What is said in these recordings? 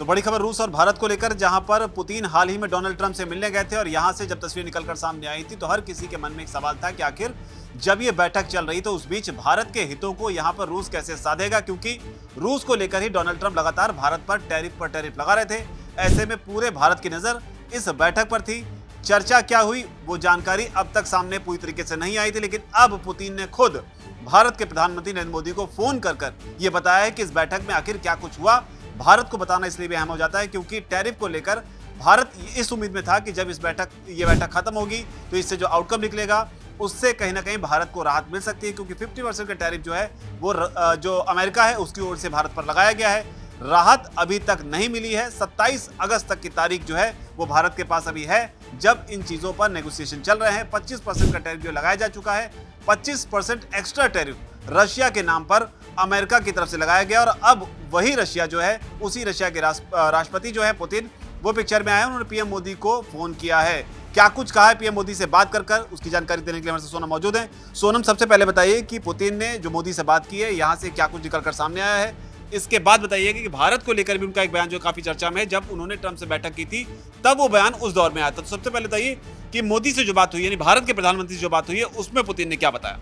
तो बड़ी खबर रूस और भारत को लेकर, जहां पर पुतिन हाल ही में डोनाल्ड ट्रंप से मिलने गए थे और यहां से जब तस्वीर निकलकर सामने आई थी तो हर किसी के मन में एक सवाल था कि आखिर जब ये बैठक चल रही तो उस बीच भारत के हितों को यहां पर रूस कैसे साधेगा, क्योंकि रूस को लेकर ही डोनाल्ड ट्रंप लगातार भारत पर टैरिफ लगा रहे थे। ऐसे में पूरे भारत की नजर इस बैठक पर थी। चर्चा क्या हुई वो जानकारी अब तक सामने पूरी तरीके से नहीं आई थी, लेकिन अब पुतिन ने खुद भारत के प्रधानमंत्री नरेंद्र मोदी को फोन कर यह बताया है कि इस बैठक में आखिर क्या कुछ हुआ। भारत को बताना इसलिए भी अहम हो जाता है क्योंकि टैरिफ को लेकर भारत इस उम्मीद में था कि जब ये बैठक खत्म होगी तो इससे जो आउटकम निकलेगा उससे कहीं ना कहीं भारत को राहत मिल सकती है, क्योंकि 50% का टैरिफ जो है वो जो अमेरिका है उसकी ओर से भारत पर लगाया गया है। राहत अभी तक नहीं मिली है। 27 अगस्त तक की तारीख जो है वो भारत के पास अभी है जब इन चीजों पर नेगोशिएशन चल रहे हैं। 25% का टैरिफ जो लगाया जा चुका है, 25% एक्स्ट्रा टैरिफ रशिया के नाम पर अमेरिका की तरफ से लगाया गया और अब वही रशिया जो है, उसी रशिया के राष्ट्रपति जो है पुतिन, वो पिक्चर में आए। उन्होंने पीएम मोदी को फोन किया है। क्या कुछ कहा है पीएम मोदी से बात कर उसकी जानकारी देने के लिए हमारे साथ सोनम मौजूद है। सोनम, सबसे पहले बताइए कि पुतिन ने जो मोदी से बात की है यहाँ से क्या कुछ निकलकर सामने आया है। इसके बाद बताइए कि भारत को लेकर भी उनका एक बयान जो काफी चर्चा में है, जब उन्होंने ट्रंप से बैठक की थी तब वो बयान उस दौर में आया था। तो सबसे पहले बताइए कि मोदी से जो बात हुई, यानी भारत के प्रधानमंत्री से जो बात हुई है, उसमें पुतिन ने क्या बताया।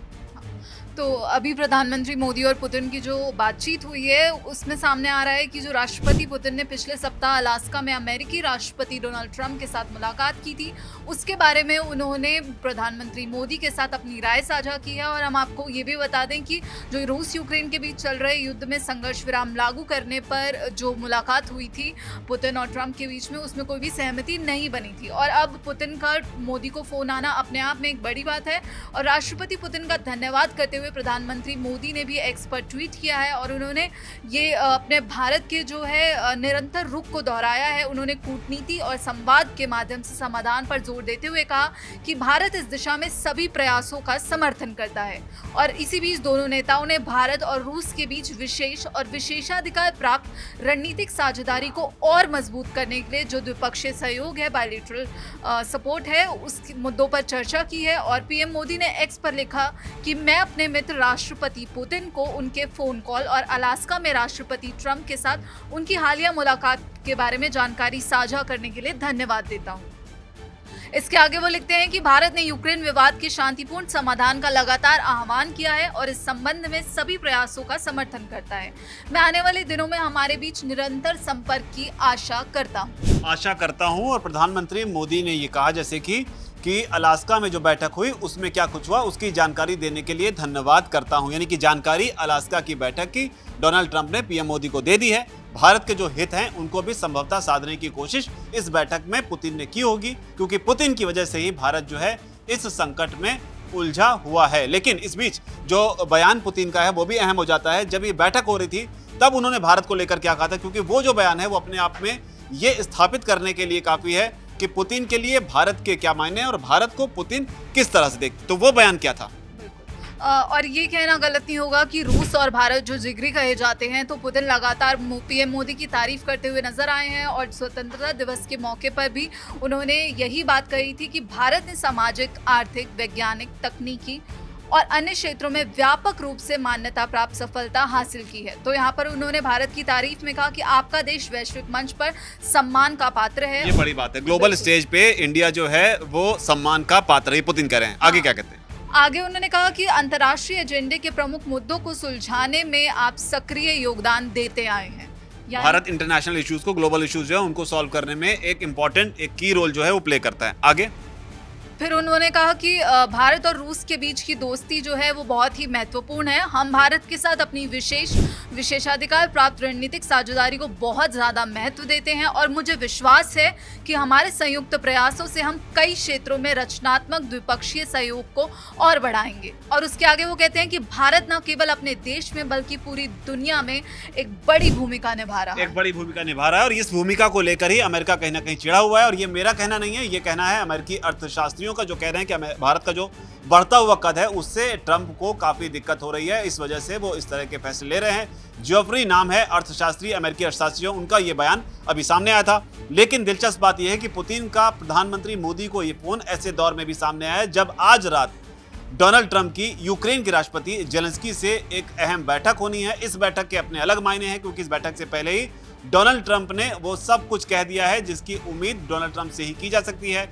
तो अभी प्रधानमंत्री मोदी और पुतिन की जो बातचीत हुई है उसमें सामने आ रहा है कि जो राष्ट्रपति पुतिन ने पिछले सप्ताह अलास्का में अमेरिकी राष्ट्रपति डोनाल्ड ट्रंप के साथ मुलाकात की थी, उसके बारे में उन्होंने प्रधानमंत्री मोदी के साथ अपनी राय साझा की है। और हम आपको ये भी बता दें कि जो रूस यूक्रेन के बीच चल रहे युद्ध में संघर्ष विराम लागू करने पर जो मुलाकात हुई थी पुतिन और ट्रंप के बीच में, उसमें कोई भी सहमति नहीं बनी थी। और अब पुतिन का मोदी को फोन आना अपने आप में एक बड़ी बात है। और राष्ट्रपति पुतिन का धन्यवाद करते हुए प्रधानमंत्री मोदी ने भी एक्स पर ट्वीट किया है और उन्होंने ये अपने भारत के जो है निरंतर रुख को दोहराया है। उन्होंने कूटनीति और संवाद के माध्यम से समाधान पर जोर देते हुए कहा कि भारत इस दिशा में सभी प्रयासों का समर्थन करता है। और इसी बीच दोनों नेताओं ने भारत और रूस के बीच विशेष और विशेषाधिकार प्राप्त रणनीतिक साझेदारी को और मजबूत करने के लिए जो द्विपक्षीय सहयोग है, बायलैटरल सपोर्ट है, उस मुद्दों पर चर्चा की है। और पीएम मोदी ने एक्स पर लिखा कि मैं अपने मित्र राष्ट्रपति पुतिन को उनके फोन कॉल और अलास्का में राष्ट्रपति ट्रंप के साथ उनकी हालिया मुलाकात के बारे में जानकारी साझा करने के लिए धन्यवाद देता हूं। इसके आगे वो लिखते हैं कि भारत ने यूक्रेन विवाद के शांतिपूर्ण समाधान का लगातार आह्वान किया है और इस संबंध में सभी प्रयासों का समर्थन करता है। मैं आने वाले दिनों में हमारे बीच निरंतर संपर्क की आशा करता हूं। और प्रधानमंत्री मोदी ने ये कहा जैसे कि अलास्का में जो बैठक हुई उसमें क्या कुछ हुआ उसकी जानकारी देने के लिए धन्यवाद करता हूं, यानी कि जानकारी अलास्का की बैठक की डोनाल्ड ट्रंप ने पीएम मोदी को दे दी है। भारत के जो हित हैं उनको भी संभवतः साधने की कोशिश इस बैठक में पुतिन ने की होगी, क्योंकि पुतिन की वजह से ही भारत जो है इस संकट में उलझा हुआ है। लेकिन इस बीच जो बयान पुतिन का है वो भी अहम हो जाता है। जब ये बैठक हो रही थी तब उन्होंने भारत को लेकर क्या कहा था, क्योंकि वो जो बयान है वो अपने आप में ये स्थापित करने के लिए काफी है कि पुतिन के लिए भारत के क्या मायने हैं और भारत को पुतिन किस तरह से देखते। तो वो बयान क्या था। और ये कहना गलत नहीं होगा कि रूस और भारत जो जिगरी कहे जाते हैं, तो पुतिन लगातार पीएम मोदी की तारीफ करते हुए नजर आए हैं। और स्वतंत्रता दिवस के मौके पर भी उन्होंने यही बात कही थी कि भारत ने सामाजिक, आर्थिक, वैज्ञानिक, तकनीकी और अन्य क्षेत्रों में व्यापक रूप से मान्यता प्राप्त सफलता हासिल की है। तो यहाँ पर उन्होंने भारत की तारीफ में कहा कि आपका देश वैश्विक मंच पर सम्मान का पात्र है। ये बड़ी बात है, ग्लोबल स्टेज पे इंडिया जो है वो सम्मान का पात्र है, पुतिन कह रहे हैं। आगे क्या कहते हैं। आगे उन्होंने कहा कि अंतर्राष्ट्रीय एजेंडे के प्रमुख मुद्दों को सुलझाने में आप सक्रिय योगदान देते आए हैं। भारत इंटरनेशनल इश्यूज को, ग्लोबल इश्यूज जो है उनको सॉल्व करने में एक इम्पोर्टेंट, एक की रोल जो है वो प्ले करता है। आगे फिर उन्होंने कहा कि भारत और रूस के बीच की दोस्ती जो है वो बहुत ही महत्वपूर्ण है। हम भारत के साथ अपनी विशेषाधिकार प्राप्त रणनीतिक साझेदारी को बहुत ज़्यादा महत्व देते हैं और मुझे विश्वास है कि हमारे संयुक्त प्रयासों से हम कई क्षेत्रों में रचनात्मक द्विपक्षीय सहयोग को और बढ़ाएंगे। और उसके आगे वो कहते हैं कि भारत न केवल अपने देश में बल्कि पूरी दुनिया में एक बड़ी भूमिका निभा रहा है। और इस भूमिका को लेकर ही अमेरिका कहीं ना कहीं चिढ़ा हुआ है। और ये मेरा कहना नहीं है, ये कहना है अमेरिकी अर्थशास्त्रियों का, जो कह रहे हैं कि भारत का जो बढ़ता हुआ कद है उससे ट्रंप को काफी दिक्कत हो रही है, इस वजह से वो इस तरह के फैसले ले रहे हैं। जोफ्री नाम है अर्थशास्त्री, अमेरिकी अर्थशास्त्री, उनका ये बयान अभी सामने आया था। लेकिन दिलचस्प बात यह है कि पुतिन का प्रधानमंत्री मोदी को ये फोन ऐसे दौर में भी सामने आया जब आज रात डोनाल्ड ट्रंप की यूक्रेन के राष्ट्रपति जेलेंस्की से एक अहम बैठक होनी है। इस बैठक के अपने अलग मायने हैं, क्योंकि इस बैठक से पहले ही डोनाल्ड ट्रंप ने वो सब कुछ कह दिया है जिसकी उम्मीद डोनाल्ड ट्रंप से ही की जा सकती है।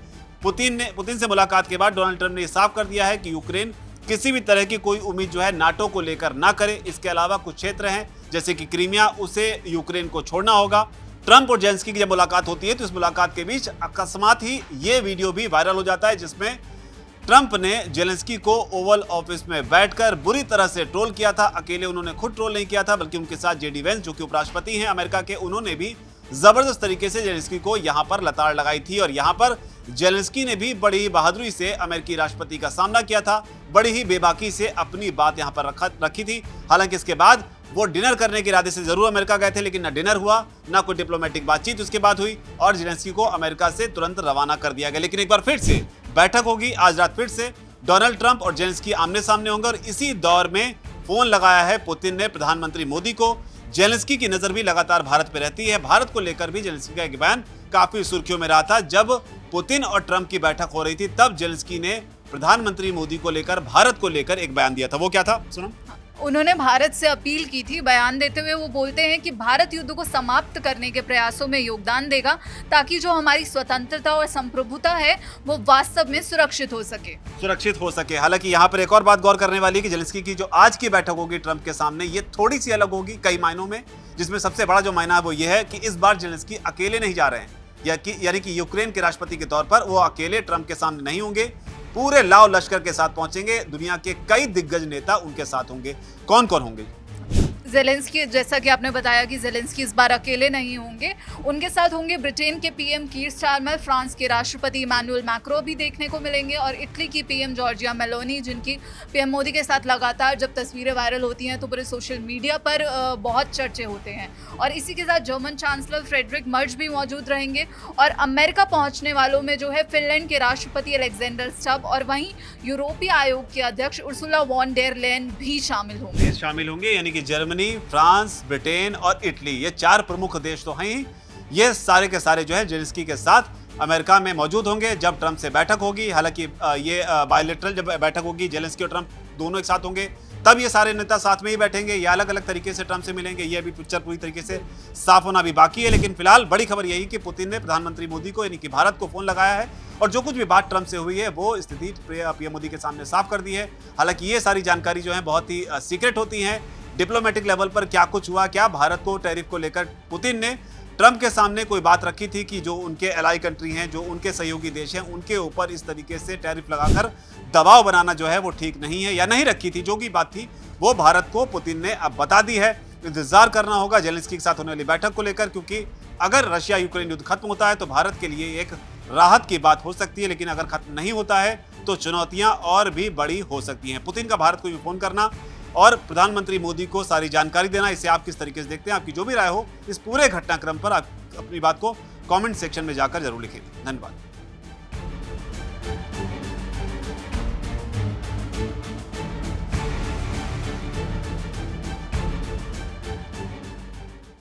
पुतिन से मुलाकात के बाद डोनाल्ड ट्रंप ने साफ कर दिया है कि यूक्रेन किसी भी तरह की कोई उम्मीद जो है नाटो को लेकर ना करे। इसके अलावा कुछ क्षेत्र हैं जैसे कि क्रीमिया, उसे यूक्रेन को छोड़ना होगा। ट्रंप और जेलेंस्की की जब मुलाकात होती है तो इस मुलाकात के बीच अकस्मात ही ये वीडियो भी वायरल हो जाता है जिसमें ट्रंप ने जेलेंस्की को ओवल ऑफिस में बैठकर बुरी तरह से ट्रोल किया था। अकेले उन्होंने खुद ट्रोल नहीं किया था बल्कि उनके साथ जेडी वेंस जो कि उपराष्ट्रपति हैं अमेरिका के, उन्होंने भी जबरदस्त तरीके से जेलेंस्की को यहां पर लताड़ लगाई थी और यहां पर जेलेंस्की ने भी बड़ी ही बहादुरी से अमेरिकी राष्ट्रपति का सामना किया था, बड़ी ही बेबाकी से अपनी बात यहां पर रखी थी। हालांकि इसके बाद वो डिनर करने के इरादे से जरूर अमेरिका गए थे लेकिन ना डिनर हुआ ना कोई डिप्लोमेटिक बातचीत उसके बाद हुई और जेलेंस्की को अमेरिका से तुरंत रवाना कर दिया गया। लेकिन एक बार फिर से बैठक होगी आज रात, फिर से डोनाल्ड ट्रंप और जेलेंस्की आमने सामने होंगे और इसी दौर में फोन लगाया है पुतिन ने प्रधानमंत्री मोदी को। जेलेंस्की की नजर भी लगातार भारत पे रहती है। भारत को लेकर भी जेलेंस्की का एक बयान काफी सुर्खियों में रहा था। जब पुतिन और ट्रंप की बैठक हो रही थी तब जेलेंस्की ने प्रधानमंत्री मोदी को लेकर, भारत को लेकर एक बयान दिया था। वो क्या था, सुनो। उन्होंने भारत से अपील की थी। बयान देते हुए वो बोलते हैं कि भारत युद्ध को समाप्त करने के प्रयासों में योगदान देगा ताकि जो हमारी स्वतंत्रता और संप्रभुता है वो वास्तव में सुरक्षित हो सके। हालांकि यहाँ पर एक और बात गौर करने वाली है कि जेलेंस्की की जो आज की बैठक होगी ट्रंप के सामने ये थोड़ी सी अलग होगी कई मायनों में, जिसमें सबसे बड़ा जो मायना है वो ये है कि इस बार जेलेंस्की अकेले नहीं जा रहे हैं, यानी कि यूक्रेन के राष्ट्रपति के तौर पर वो अकेले ट्रंप के सामने नहीं होंगे, पूरे लाव लश्कर के साथ पहुंचेंगे। दुनिया के कई दिग्गज नेता उनके साथ होंगे। कौन कौन होंगे? जेलेंस्की, जैसा कि आपने बताया कि जेलेंस्की इस बार अकेले नहीं होंगे, उनके साथ होंगे ब्रिटेन के पीएम कीर स्टारमर, फ्रांस के राष्ट्रपति इमैनुअल मैक्रों भी देखने को मिलेंगे और इटली की पीएम जॉर्जिया मेलोनी, जिनकी पीएम मोदी के साथ लगातार जब तस्वीरें वायरल होती हैं तो पूरे सोशल मीडिया पर बहुत चर्चे होते हैं। और इसी के साथ जर्मन चांसलर फ्रेडरिक मर्ज भी मौजूद रहेंगे और अमेरिका पहुंचने वालों में जो है फिनलैंड के राष्ट्रपति अलेक्जेंडर स्टब और वहीं यूरोपीय आयोग के अध्यक्ष उर्सुला वॉन डेर लेयन भी शामिल होंगे। यानी कि जर्मनी, फ्रांस, ब्रिटेन और इटली, ये चार प्रमुख देश तो हैं ही। ये सारे के सारे जो है जेलेंस्की के साथ अमेरिका में मौजूद होंगे जब ट्रंप से बैठक होगी। हालांकि ये बायलैटरल जब बैठक होगी, जेलेंस्की और ट्रंप दोनों एक साथ होंगे, तब ये सारे नेता साथ में ही बैठेंगे या अलग अलग तरीके से ट्रंप से मिलेंगे, ये अभी पिक्चर पूरी तरीके से साफ होना भी बाकी है। लेकिन फिलहाल बड़ी खबर यही कि पुतिन ने प्रधानमंत्री मोदी को यानी कि भारत को फोन लगाया है और जो कुछ भी बात ट्रंप से हुई है वो स्थिति पीएम मोदी के सामने साफ कर दी है। हालांकि ये सारी जानकारी जो है बहुत ही सीक्रेट होती है। डिप्लोमेटिक लेवल पर क्या कुछ हुआ, क्या भारत को टैरिफ को लेकर पुतिन ने ट्रंप के सामने कोई बात रखी थी कि जो उनके एलाई कंट्री हैं, जो उनके सहयोगी देश हैं, उनके ऊपर इस तरीके से टैरिफ लगाकर दबाव बनाना जो है वो ठीक नहीं है या नहीं रखी थी। जो की बात थी वो भारत को पुतिन ने अब बता दी है। इंतजार करना होगा जेलेंस्की के साथ होने वाली बैठक को लेकर, क्योंकि अगर रशिया यूक्रेन युद्ध खत्म होता है तो भारत के लिए एक राहत की बात हो सकती है, लेकिन अगर खत्म नहीं होता है तो चुनौतियां और भी बड़ी हो सकती हैं। पुतिन का भारत को भी फोन करना और प्रधानमंत्री मोदी को सारी जानकारी देना, इसे आप किस तरीके से देखते हैं? आपकी जो भी राय हो इस पूरे घटनाक्रम पर आप अपनी बात को कमेंट सेक्शन में जाकर जरूर लिखें। धन्यवाद।